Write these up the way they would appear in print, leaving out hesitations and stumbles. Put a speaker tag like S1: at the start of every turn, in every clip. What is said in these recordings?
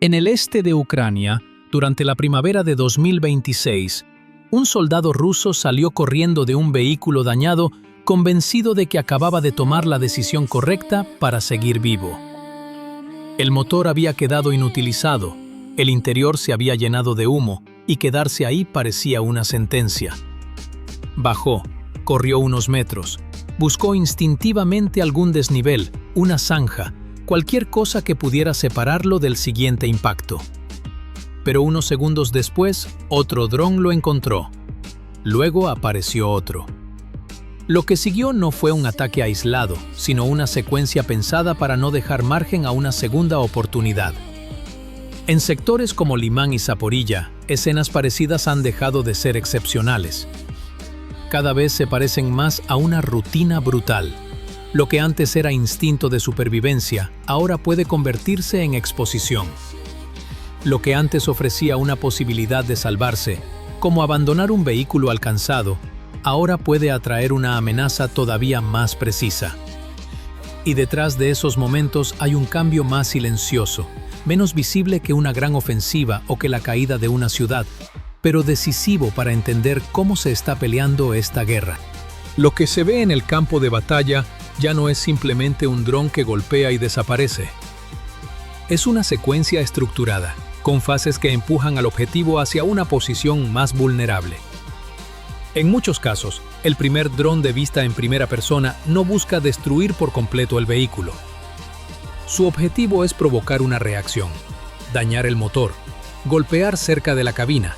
S1: En el este de Ucrania, durante la primavera de 2026, un soldado ruso salió corriendo de un vehículo dañado, convencido de que acababa de tomar la decisión correcta para seguir vivo. El motor había quedado inutilizado, el interior se había llenado de humo y quedarse ahí parecía una sentencia. Bajó, corrió unos metros, buscó instintivamente algún desnivel, una zanja, cualquier cosa que pudiera separarlo del siguiente impacto. Pero unos segundos después, otro dron lo encontró. Luego apareció otro. Lo que siguió no fue un ataque aislado, sino una secuencia pensada para no dejar margen a una segunda oportunidad. En sectores como Limán y Zaporilla, escenas parecidas han dejado de ser excepcionales. Cada vez se parecen más a una rutina brutal. Lo que antes era instinto de supervivencia, ahora puede convertirse en exposición. Lo que antes ofrecía una posibilidad de salvarse, como abandonar un vehículo alcanzado, ahora puede atraer una amenaza todavía más precisa. Y detrás de esos momentos hay un cambio más silencioso, menos visible que una gran ofensiva o que la caída de una ciudad, pero decisivo para entender cómo se está peleando esta guerra. Lo que se ve en el campo de batalla ya no es simplemente un dron que golpea y desaparece. Es una secuencia estructurada, con fases que empujan al objetivo hacia una posición más vulnerable. En muchos casos, el primer dron de vista en primera persona no busca destruir por completo el vehículo. Su objetivo es provocar una reacción, dañar el motor, golpear cerca de la cabina,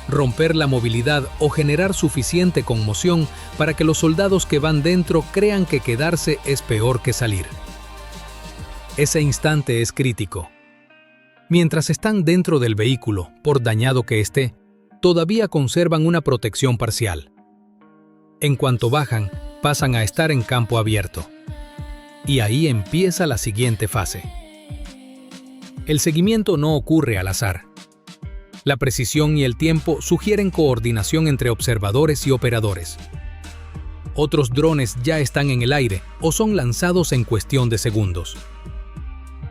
S1: romper la movilidad o generar suficiente conmoción para que los soldados que van dentro crean que quedarse es peor que salir. Ese instante es crítico. Mientras están dentro del vehículo, por dañado que esté, todavía conservan una protección parcial. En cuanto bajan, pasan a estar en campo abierto. Y ahí empieza la siguiente fase. El seguimiento no ocurre al azar. La precisión y el tiempo sugieren coordinación entre observadores y operadores. Otros drones ya están en el aire o son lanzados en cuestión de segundos.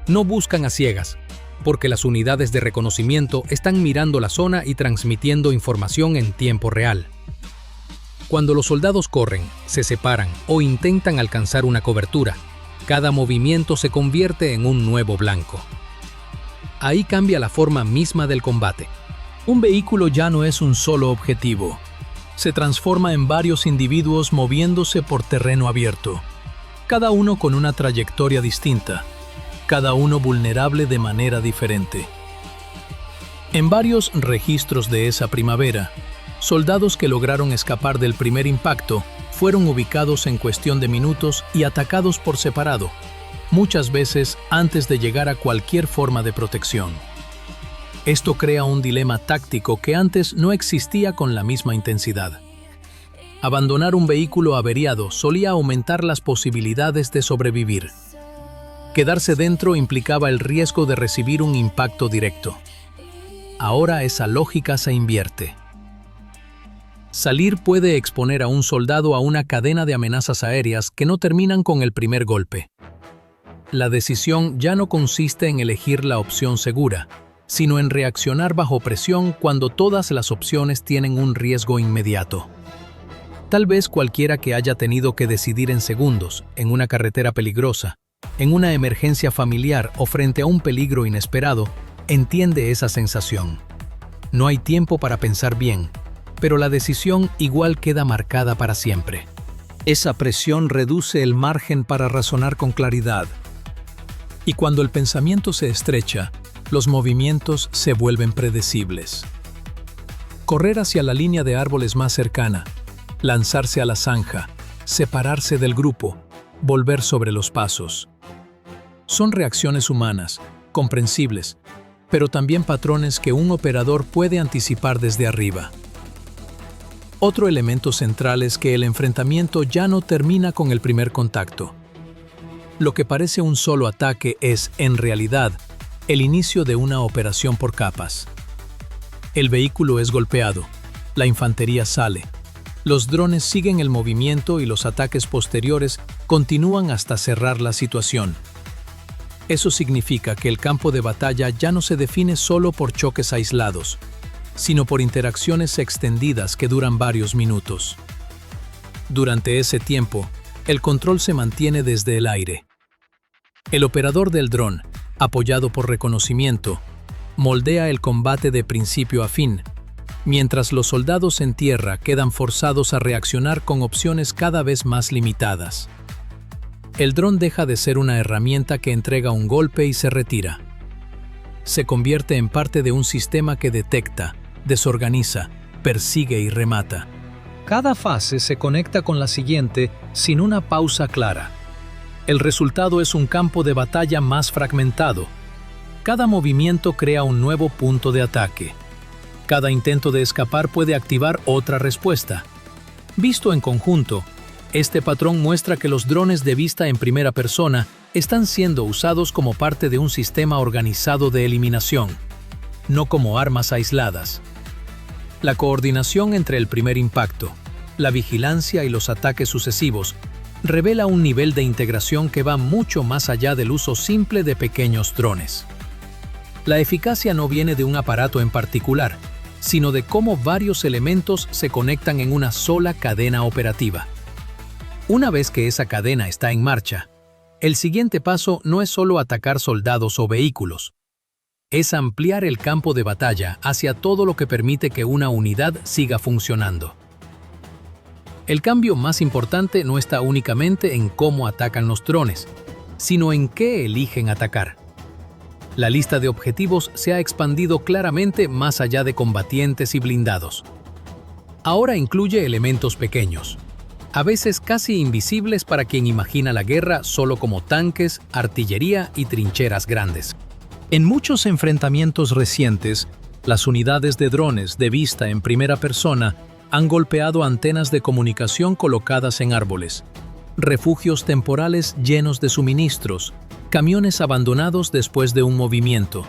S1: No buscan a ciegas, porque las unidades de reconocimiento están mirando la zona y transmitiendo información en tiempo real. Cuando los soldados corren, se separan o intentan alcanzar una cobertura, cada movimiento se convierte en un nuevo blanco. Ahí cambia la forma misma del combate. Un vehículo ya no es un solo objetivo. Se transforma en varios individuos moviéndose por terreno abierto, cada uno con una trayectoria distinta, cada uno vulnerable de manera diferente. En varios registros de esa primavera, soldados que lograron escapar del primer impacto fueron ubicados en cuestión de minutos y atacados por separado, muchas veces antes de llegar a cualquier forma de protección. Esto crea un dilema táctico que antes no existía con la misma intensidad. Abandonar un vehículo averiado solía aumentar las posibilidades de sobrevivir. Quedarse dentro implicaba el riesgo de recibir un impacto directo. Ahora esa lógica se invierte. Salir puede exponer a un soldado a una cadena de amenazas aéreas que no terminan con el primer golpe. La decisión ya no consiste en elegir la opción segura, sino en reaccionar bajo presión cuando todas las opciones tienen un riesgo inmediato. Tal vez cualquiera que haya tenido que decidir en segundos, en una carretera peligrosa, en una emergencia familiar o frente a un peligro inesperado, entiende esa sensación. No hay tiempo para pensar bien, pero la decisión igual queda marcada para siempre. Esa presión reduce el margen para razonar con claridad. Y cuando el pensamiento se estrecha, los movimientos se vuelven predecibles. Correr hacia la línea de árboles más cercana, lanzarse a la zanja, separarse del grupo, volver sobre los pasos. Son reacciones humanas, comprensibles, pero también patrones que un operador puede anticipar desde arriba. Otro elemento central es que el enfrentamiento ya no termina con el primer contacto. Lo que parece un solo ataque es, en realidad, el inicio de una operación por capas. El vehículo es golpeado, la infantería sale, los drones siguen el movimiento y los ataques posteriores continúan hasta cerrar la situación. Eso significa que el campo de batalla ya no se define solo por choques aislados, sino por interacciones extendidas que duran varios minutos. Durante ese tiempo, el control se mantiene desde el aire. El operador del dron, apoyado por reconocimiento, moldea el combate de principio a fin, mientras los soldados en tierra quedan forzados a reaccionar con opciones cada vez más limitadas. El dron deja de ser una herramienta que entrega un golpe y se retira. Se convierte en parte de un sistema que detecta, desorganiza, persigue y remata. Cada fase se conecta con la siguiente sin una pausa clara. El resultado es un campo de batalla más fragmentado. Cada movimiento crea un nuevo punto de ataque. Cada intento de escapar puede activar otra respuesta. Visto en conjunto, este patrón muestra que los drones de vista en primera persona están siendo usados como parte de un sistema organizado de eliminación, no como armas aisladas. La coordinación entre el primer impacto, la vigilancia y los ataques sucesivos revela un nivel de integración que va mucho más allá del uso simple de pequeños drones. La eficacia no viene de un aparato en particular, sino de cómo varios elementos se conectan en una sola cadena operativa. Una vez que esa cadena está en marcha, el siguiente paso no es solo atacar soldados o vehículos, es ampliar el campo de batalla hacia todo lo que permite que una unidad siga funcionando. El cambio más importante no está únicamente en cómo atacan los drones, sino en qué eligen atacar. La lista de objetivos se ha expandido claramente más allá de combatientes y blindados. Ahora incluye elementos pequeños, a veces casi invisibles para quien imagina la guerra solo como tanques, artillería y trincheras grandes. En muchos enfrentamientos recientes, las unidades de drones de vista en primera persona han golpeado antenas de comunicación colocadas en árboles, refugios temporales llenos de suministros, camiones abandonados después de un movimiento,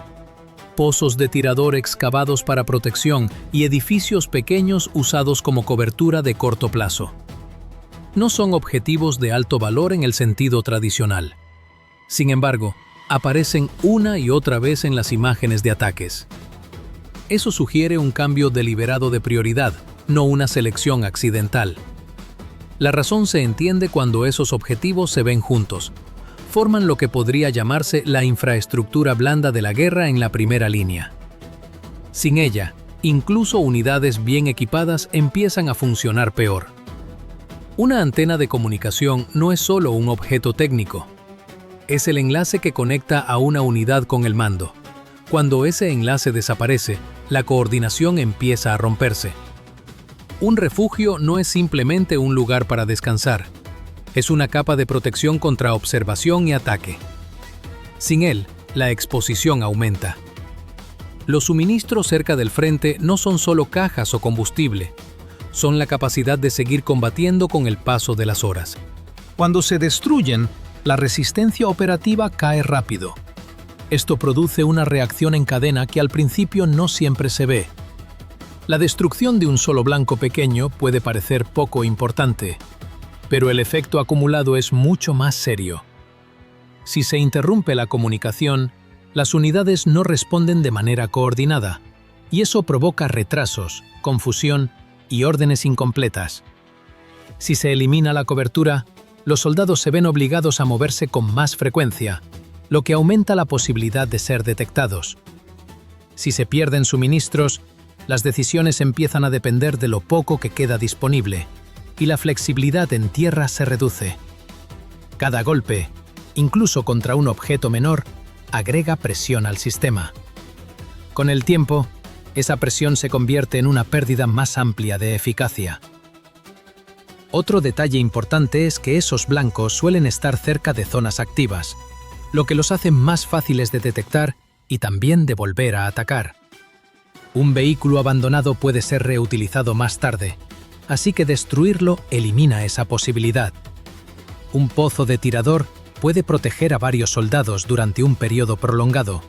S1: pozos de tirador excavados para protección y edificios pequeños usados como cobertura de corto plazo. No son objetivos de alto valor en el sentido tradicional. Sin embargo, aparecen una y otra vez en las imágenes de ataques. Eso sugiere un cambio deliberado de prioridad, no una selección accidental. La razón se entiende cuando esos objetivos se ven juntos. Forman lo que podría llamarse la infraestructura blanda de la guerra en la primera línea. Sin ella, incluso unidades bien equipadas empiezan a funcionar peor. Una antena de comunicación no es solo un objeto técnico. Es el enlace que conecta a una unidad con el mando. Cuando ese enlace desaparece, la coordinación empieza a romperse. Un refugio no es simplemente un lugar para descansar. Es una capa de protección contra observación y ataque. Sin él, la exposición aumenta. Los suministros cerca del frente no son solo cajas o combustible. Son la capacidad de seguir combatiendo con el paso de las horas. Cuando se destruyen, la resistencia operativa cae rápido. Esto produce una reacción en cadena que al principio no siempre se ve. La destrucción de un solo blanco pequeño puede parecer poco importante, pero el efecto acumulado es mucho más serio. Si se interrumpe la comunicación, las unidades no responden de manera coordinada, y eso provoca retrasos, confusión y órdenes incompletas. Si se elimina la cobertura, los soldados se ven obligados a moverse con más frecuencia, lo que aumenta la posibilidad de ser detectados. Si se pierden suministros, las decisiones empiezan a depender de lo poco que queda disponible, y la flexibilidad en tierra se reduce. Cada golpe, incluso contra un objeto menor, agrega presión al sistema. Con el tiempo, esa presión se convierte en una pérdida más amplia de eficacia. Otro detalle importante es que esos blancos suelen estar cerca de zonas activas, lo que los hace más fáciles de detectar y también de volver a atacar. Un vehículo abandonado puede ser reutilizado más tarde, así que destruirlo elimina esa posibilidad. Un pozo de tirador puede proteger a varios soldados durante un periodo prolongado,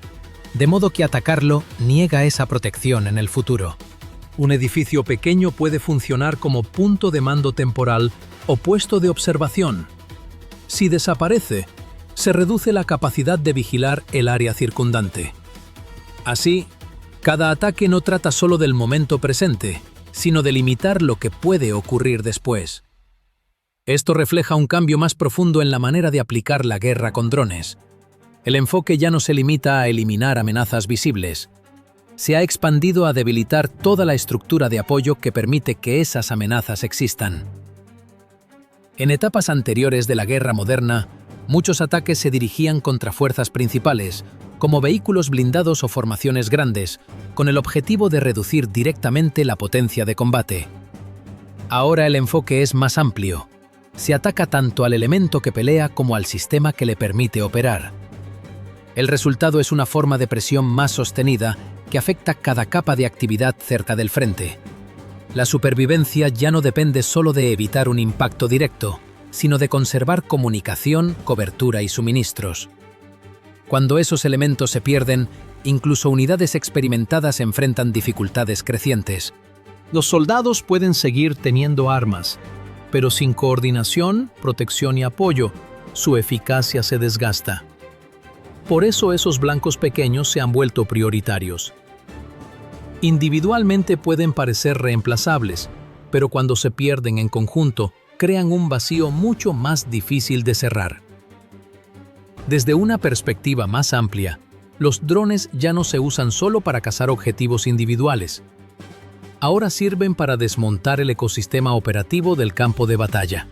S1: de modo que atacarlo niega esa protección en el futuro. Un edificio pequeño puede funcionar como punto de mando temporal o puesto de observación. Si desaparece, se reduce la capacidad de vigilar el área circundante. Así, cada ataque no trata solo del momento presente, sino de limitar lo que puede ocurrir después. Esto refleja un cambio más profundo en la manera de aplicar la guerra con drones. El enfoque ya no se limita a eliminar amenazas visibles. Se ha expandido a debilitar toda la estructura de apoyo que permite que esas amenazas existan. En etapas anteriores de la guerra moderna, muchos ataques se dirigían contra fuerzas principales, como vehículos blindados o formaciones grandes, con el objetivo de reducir directamente la potencia de combate. Ahora el enfoque es más amplio. Se ataca tanto al elemento que pelea como al sistema que le permite operar. El resultado es una forma de presión más sostenida que afecta cada capa de actividad cerca del frente. La supervivencia ya no depende solo de evitar un impacto directo, sino de conservar comunicación, cobertura y suministros. Cuando esos elementos se pierden, incluso unidades experimentadas enfrentan dificultades crecientes. Los soldados pueden seguir teniendo armas, pero sin coordinación, protección y apoyo, su eficacia se desgasta. Por eso esos blancos pequeños se han vuelto prioritarios. Individualmente pueden parecer reemplazables, pero cuando se pierden en conjunto, crean un vacío mucho más difícil de cerrar. Desde una perspectiva más amplia, los drones ya no se usan solo para cazar objetivos individuales. Ahora sirven para desmontar el ecosistema operativo del campo de batalla.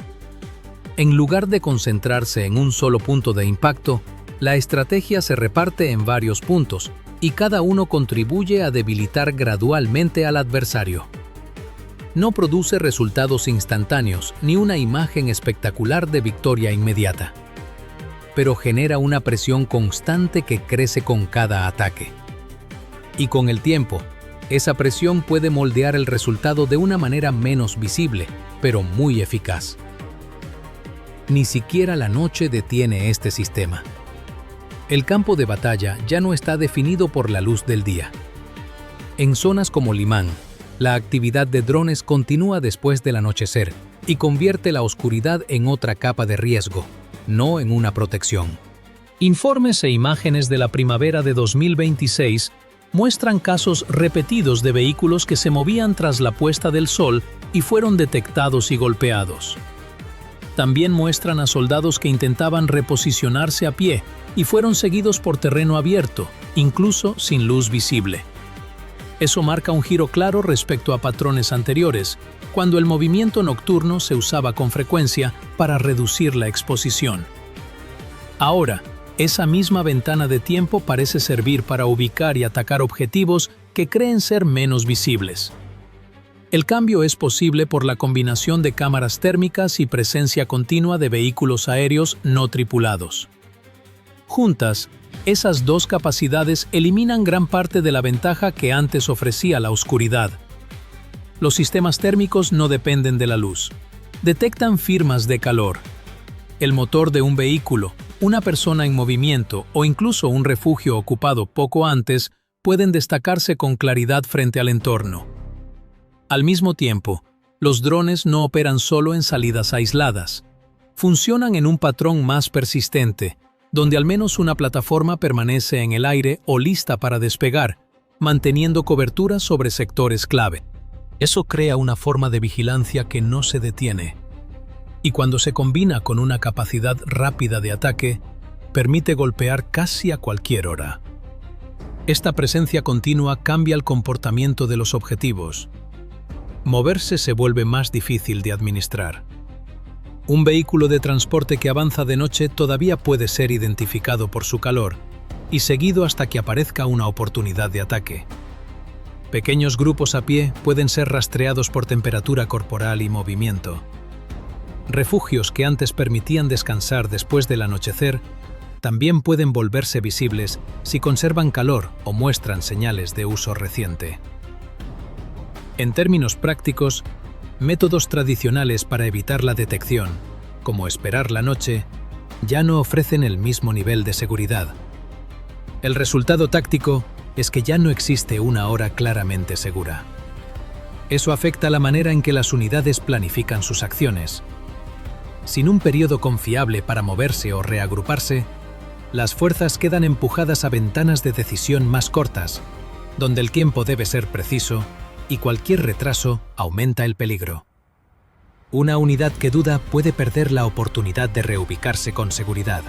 S1: En lugar de concentrarse en un solo punto de impacto, la estrategia se reparte en varios puntos y cada uno contribuye a debilitar gradualmente al adversario. No produce resultados instantáneos ni una imagen espectacular de victoria inmediata, pero genera una presión constante que crece con cada ataque. Y con el tiempo, esa presión puede moldear el resultado de una manera menos visible, pero muy eficaz. Ni siquiera la noche detiene este sistema. El campo de batalla ya no está definido por la luz del día. En zonas como Limán, la actividad de drones continúa después del anochecer y convierte la oscuridad en otra capa de riesgo, no en una protección. Informes e imágenes de la primavera de 2026 muestran casos repetidos de vehículos que se movían tras la puesta del sol y fueron detectados y golpeados. También muestran a soldados que intentaban reposicionarse a pie y fueron seguidos por terreno abierto, incluso sin luz visible. Eso marca un giro claro respecto a patrones anteriores, cuando el movimiento nocturno se usaba con frecuencia para reducir la exposición. Ahora, esa misma ventana de tiempo parece servir para ubicar y atacar objetivos que creen ser menos visibles. El cambio es posible por la combinación de cámaras térmicas y presencia continua de vehículos aéreos no tripulados. Juntas, esas dos capacidades eliminan gran parte de la ventaja que antes ofrecía la oscuridad. Los sistemas térmicos no dependen de la luz. Detectan firmas de calor. El motor de un vehículo, una persona en movimiento o incluso un refugio ocupado poco antes pueden destacarse con claridad frente al entorno. Al mismo tiempo, los drones no operan solo en salidas aisladas. Funcionan en un patrón más persistente, donde al menos una plataforma permanece en el aire o lista para despegar, manteniendo cobertura sobre sectores clave. Eso crea una forma de vigilancia que no se detiene. Y cuando se combina con una capacidad rápida de ataque, permite golpear casi a cualquier hora. Esta presencia continua cambia el comportamiento de los objetivos. Moverse se vuelve más difícil de administrar. Un vehículo de transporte que avanza de noche todavía puede ser identificado por su calor y seguido hasta que aparezca una oportunidad de ataque. Pequeños grupos a pie pueden ser rastreados por temperatura corporal y movimiento. Refugios que antes permitían descansar después del anochecer también pueden volverse visibles si conservan calor o muestran señales de uso reciente. En términos prácticos, métodos tradicionales para evitar la detección, como esperar la noche, ya no ofrecen el mismo nivel de seguridad. El resultado táctico es que ya no existe una hora claramente segura. Eso afecta la manera en que las unidades planifican sus acciones. Sin un periodo confiable para moverse o reagruparse, las fuerzas quedan empujadas a ventanas de decisión más cortas, donde el tiempo debe ser preciso y cualquier retraso aumenta el peligro. Una unidad que duda puede perder la oportunidad de reubicarse con seguridad.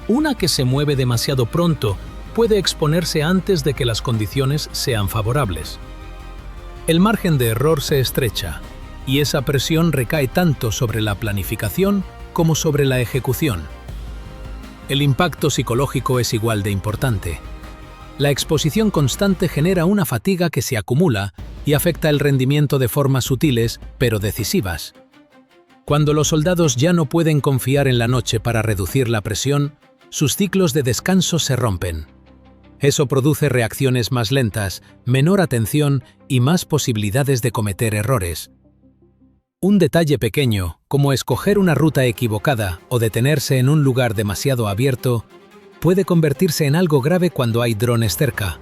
S1: Una que se mueve demasiado pronto puede exponerse antes de que las condiciones sean favorables. El margen de error se estrecha, y esa presión recae tanto sobre la planificación como sobre la ejecución. El impacto psicológico es igual de importante. La exposición constante genera una fatiga que se acumula y afecta el rendimiento de formas sutiles pero decisivas. Cuando los soldados ya no pueden confiar en la noche para reducir la presión, sus ciclos de descanso se rompen. Eso produce reacciones más lentas, menor atención y más posibilidades de cometer errores. Un detalle pequeño, como escoger una ruta equivocada o detenerse en un lugar demasiado abierto, puede convertirse en algo grave cuando hay drones cerca,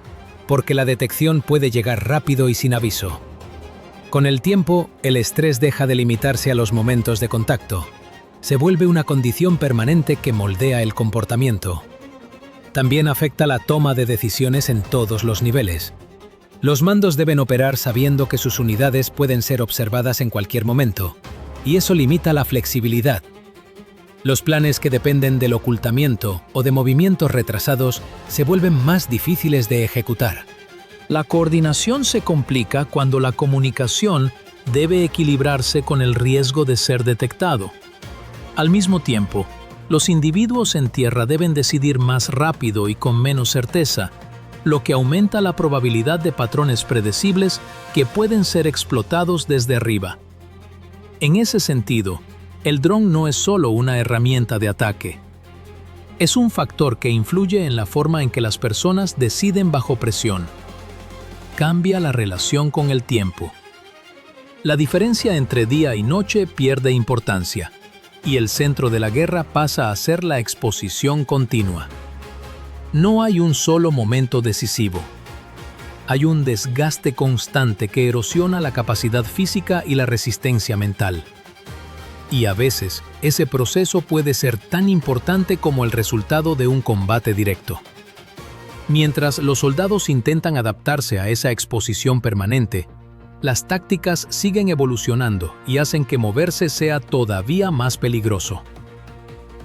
S1: porque la detección puede llegar rápido y sin aviso. Con el tiempo, el estrés deja de limitarse a los momentos de contacto. Se vuelve una condición permanente que moldea el comportamiento. También afecta la toma de decisiones en todos los niveles. Los mandos deben operar sabiendo que sus unidades pueden ser observadas en cualquier momento, y eso limita la flexibilidad. Los planes que dependen del ocultamiento o de movimientos retrasados se vuelven más difíciles de ejecutar. La coordinación se complica cuando la comunicación debe equilibrarse con el riesgo de ser detectado. Al mismo tiempo, los individuos en tierra deben decidir más rápido y con menos certeza, lo que aumenta la probabilidad de patrones predecibles que pueden ser explotados desde arriba. En ese sentido, el dron no es solo una herramienta de ataque. Es un factor que influye en la forma en que las personas deciden bajo presión. Cambia la relación con el tiempo. La diferencia entre día y noche pierde importancia, y el centro de la guerra pasa a ser la exposición continua. No hay un solo momento decisivo. Hay un desgaste constante que erosiona la capacidad física y la resistencia mental. Y a veces, ese proceso puede ser tan importante como el resultado de un combate directo. Mientras los soldados intentan adaptarse a esa exposición permanente, las tácticas siguen evolucionando y hacen que moverse sea todavía más peligroso.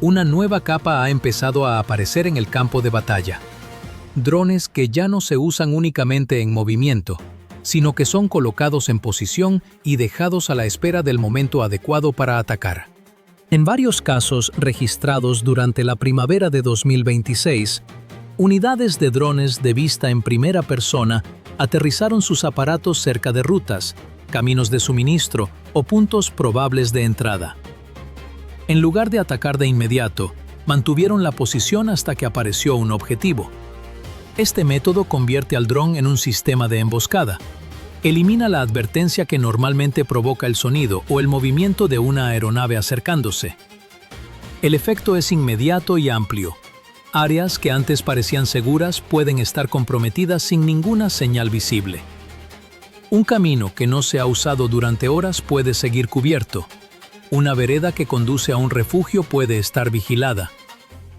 S1: Una nueva capa ha empezado a aparecer en el campo de batalla. Drones que ya no se usan únicamente en movimiento, sino que son colocados en posición y dejados a la espera del momento adecuado para atacar. En varios casos registrados durante la primavera de 2026, unidades de drones de vista en primera persona aterrizaron sus aparatos cerca de rutas, caminos de suministro o puntos probables de entrada. En lugar de atacar de inmediato, mantuvieron la posición hasta que apareció un objetivo. Este método convierte al dron en un sistema de emboscada. Elimina la advertencia que normalmente provoca el sonido o el movimiento de una aeronave acercándose. El efecto es inmediato y amplio. Áreas que antes parecían seguras pueden estar comprometidas sin ninguna señal visible. Un camino que no se ha usado durante horas puede seguir cubierto. Una vereda que conduce a un refugio puede estar vigilada.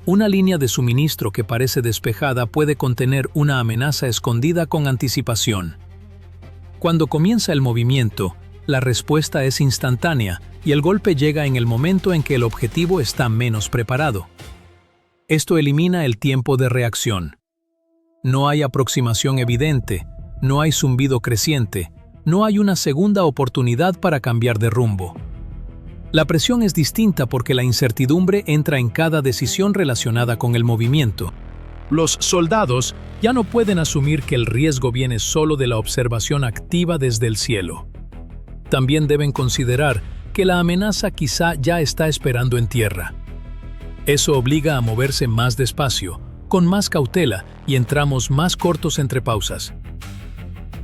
S1: Una línea de suministro que parece despejada puede contener una amenaza escondida con anticipación. Cuando comienza el movimiento, la respuesta es instantánea y el golpe llega en el momento en que el objetivo está menos preparado. Esto elimina el tiempo de reacción. No hay aproximación evidente, no hay zumbido creciente, no hay una segunda oportunidad para cambiar de rumbo. La presión es distinta porque la incertidumbre entra en cada decisión relacionada con el movimiento. Los soldados ya no pueden asumir que el riesgo viene solo de la observación activa desde el cielo. También deben considerar que la amenaza quizá ya está esperando en tierra. Eso obliga a moverse más despacio, con más cautela y en tramos más cortos entre pausas.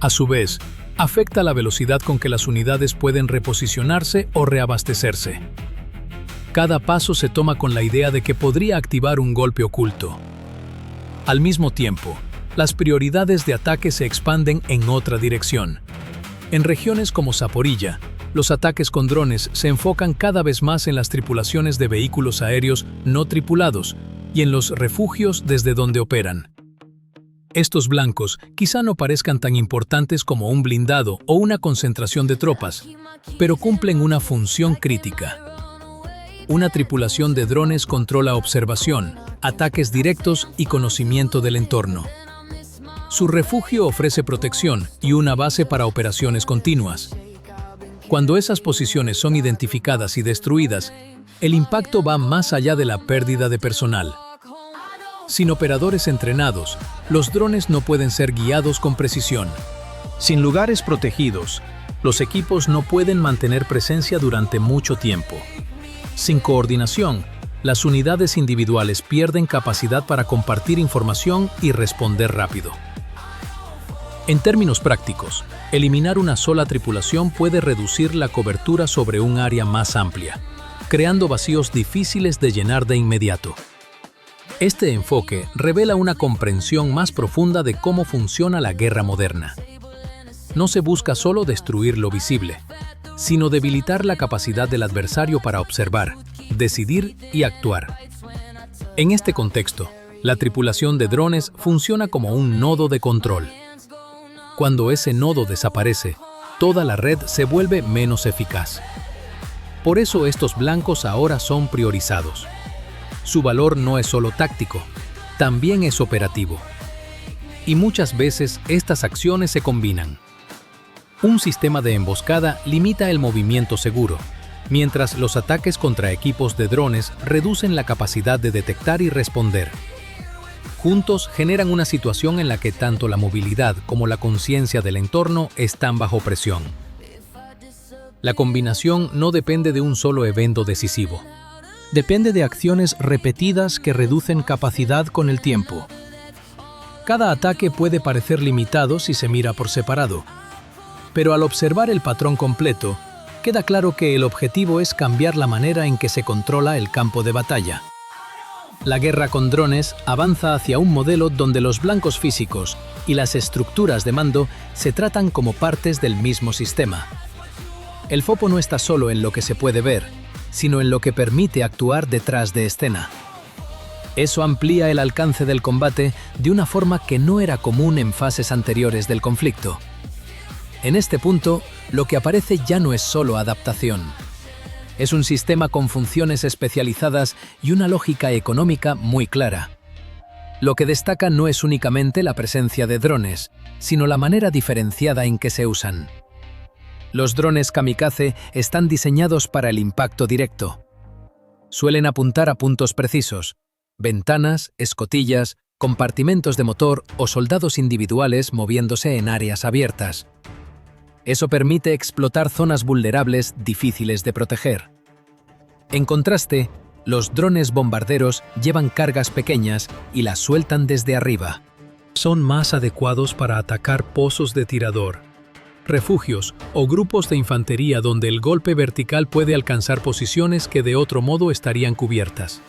S1: A su vez, afecta la velocidad con que las unidades pueden reposicionarse o reabastecerse. Cada paso se toma con la idea de que podría activar un golpe oculto. Al mismo tiempo, las prioridades de ataque se expanden en otra dirección. En regiones como Zaporilla, los ataques con drones se enfocan cada vez más en las tripulaciones de vehículos aéreos no tripulados y en los refugios desde donde operan. Estos blancos quizá no parezcan tan importantes como un blindado o una concentración de tropas, pero cumplen una función crítica. Una tripulación de drones controla observación, ataques directos y conocimiento del entorno. Su refugio ofrece protección y una base para operaciones continuas. Cuando esas posiciones son identificadas y destruidas, el impacto va más allá de la pérdida de personal. Sin operadores entrenados, los drones no pueden ser guiados con precisión. Sin lugares protegidos, los equipos no pueden mantener presencia durante mucho tiempo. Sin coordinación, las unidades individuales pierden capacidad para compartir información y responder rápido. En términos prácticos, eliminar una sola tripulación puede reducir la cobertura sobre un área más amplia, creando vacíos difíciles de llenar de inmediato. Este enfoque revela una comprensión más profunda de cómo funciona la guerra moderna. No se busca solo destruir lo visible, sino debilitar la capacidad del adversario para observar, decidir y actuar. En este contexto, la tripulación de drones funciona como un nodo de control. Cuando ese nodo desaparece, toda la red se vuelve menos eficaz. Por eso estos blancos ahora son priorizados. Su valor no es solo táctico, también es operativo. Y muchas veces estas acciones se combinan. Un sistema de emboscada limita el movimiento seguro, mientras los ataques contra equipos de drones reducen la capacidad de detectar y responder. Juntos generan una situación en la que tanto la movilidad como la conciencia del entorno están bajo presión. La combinación no depende de un solo evento decisivo. Depende de acciones repetidas que reducen capacidad con el tiempo. Cada ataque puede parecer limitado si se mira por separado, pero al observar el patrón completo, queda claro que el objetivo es cambiar la manera en que se controla el campo de batalla. La guerra con drones avanza hacia un modelo donde los blancos físicos y las estructuras de mando se tratan como partes del mismo sistema. El foco no está solo en lo que se puede ver, sino en lo que permite actuar detrás de escena. Eso amplía el alcance del combate de una forma que no era común en fases anteriores del conflicto. En este punto, lo que aparece ya no es solo adaptación. Es un sistema con funciones especializadas y una lógica económica muy clara. Lo que destaca no es únicamente la presencia de drones, sino la manera diferenciada en que se usan. Los drones kamikaze están diseñados para el impacto directo. Suelen apuntar a puntos precisos: ventanas, escotillas, compartimentos de motor o soldados individuales moviéndose en áreas abiertas. Eso permite explotar zonas vulnerables difíciles de proteger. En contraste, los drones bombarderos llevan cargas pequeñas y las sueltan desde arriba. Son más adecuados para atacar pozos de tirador, refugios o grupos de infantería donde el golpe vertical puede alcanzar posiciones que de otro modo estarían cubiertas.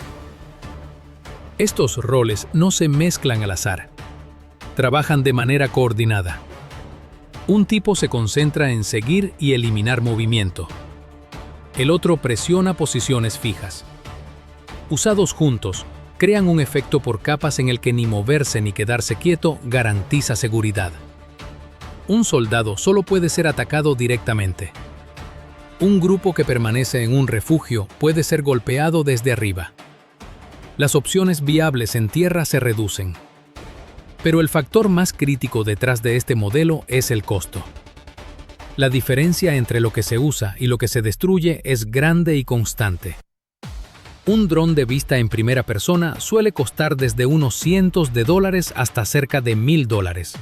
S1: Estos roles no se mezclan al azar. Trabajan de manera coordinada. Un tipo se concentra en seguir y eliminar movimiento. El otro presiona posiciones fijas. Usados juntos, crean un efecto por capas en el que ni moverse ni quedarse quieto garantiza seguridad. Un soldado solo puede ser atacado directamente. Un grupo que permanece en un refugio puede ser golpeado desde arriba. Las opciones viables en tierra se reducen. Pero el factor más crítico detrás de este modelo es el costo. La diferencia entre lo que se usa y lo que se destruye es grande y constante. Un dron de vista en primera persona suele costar desde unos cientos de dólares hasta cerca de $1000.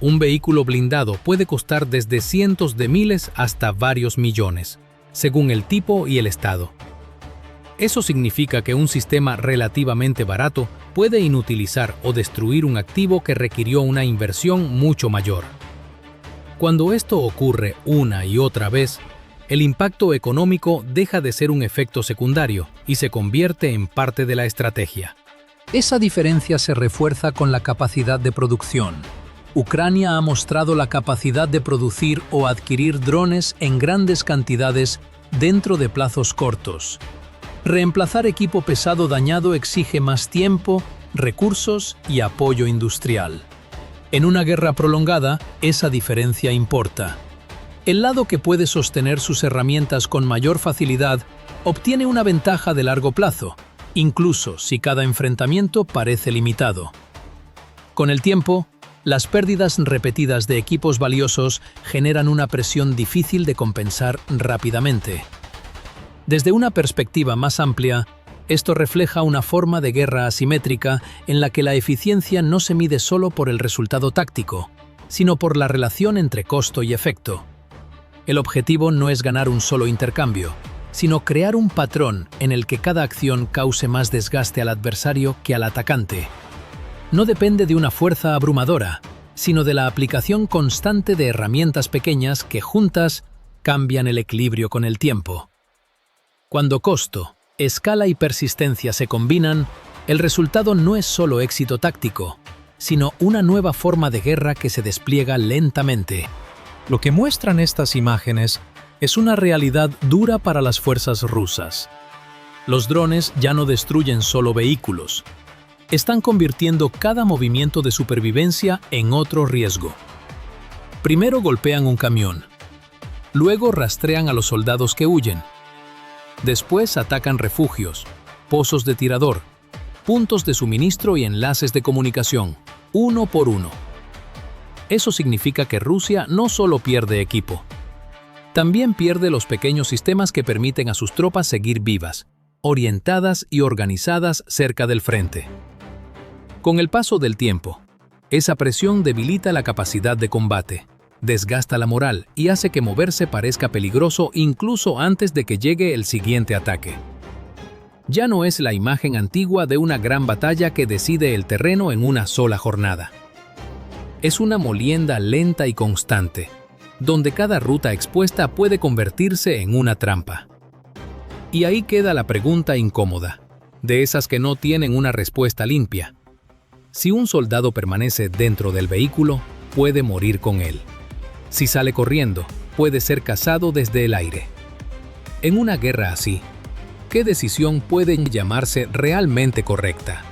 S1: Un vehículo blindado puede costar desde cientos de miles hasta varios millones, según el tipo y el estado. Eso significa que un sistema relativamente barato puede inutilizar o destruir un activo que requirió una inversión mucho mayor. Cuando esto ocurre una y otra vez, el impacto económico deja de ser un efecto secundario y se convierte en parte de la estrategia. Esa diferencia se refuerza con la capacidad de producción. Ucrania ha mostrado la capacidad de producir o adquirir drones en grandes cantidades dentro de plazos cortos. Reemplazar equipo pesado dañado exige más tiempo, recursos y apoyo industrial. En una guerra prolongada, esa diferencia importa. El lado que puede sostener sus herramientas con mayor facilidad obtiene una ventaja de largo plazo, incluso si cada enfrentamiento parece limitado. Con el tiempo, las pérdidas repetidas de equipos valiosos generan una presión difícil de compensar rápidamente. Desde una perspectiva más amplia, esto refleja una forma de guerra asimétrica en la que la eficiencia no se mide solo por el resultado táctico, sino por la relación entre costo y efecto. El objetivo no es ganar un solo intercambio, sino crear un patrón en el que cada acción cause más desgaste al adversario que al atacante. No depende de una fuerza abrumadora, sino de la aplicación constante de herramientas pequeñas que juntas cambian el equilibrio con el tiempo. Cuando costo, escala y persistencia se combinan, el resultado no es solo éxito táctico, sino una nueva forma de guerra que se despliega lentamente. Lo que muestran estas imágenes es una realidad dura para las fuerzas rusas. Los drones ya no destruyen solo vehículos. Están convirtiendo cada movimiento de supervivencia en otro riesgo. Primero golpean un camión. Luego rastrean a los soldados que huyen. Después atacan refugios, pozos de tirador, puntos de suministro y enlaces de comunicación, uno por uno. Eso significa que Rusia no solo pierde equipo, también pierde los pequeños sistemas que permiten a sus tropas seguir vivas, orientadas y organizadas cerca del frente. Con el paso del tiempo, esa presión debilita la capacidad de combate, desgasta la moral y hace que moverse parezca peligroso incluso antes de que llegue el siguiente ataque. Ya no es la imagen antigua de una gran batalla que decide el terreno en una sola jornada. Es una molienda lenta y constante, donde cada ruta expuesta puede convertirse en una trampa. Y ahí queda la pregunta incómoda, de esas que no tienen una respuesta limpia. Si un soldado permanece dentro del vehículo, puede morir con él. Si sale corriendo, puede ser cazado desde el aire. En una guerra así, ¿qué decisión puede llamarse realmente correcta?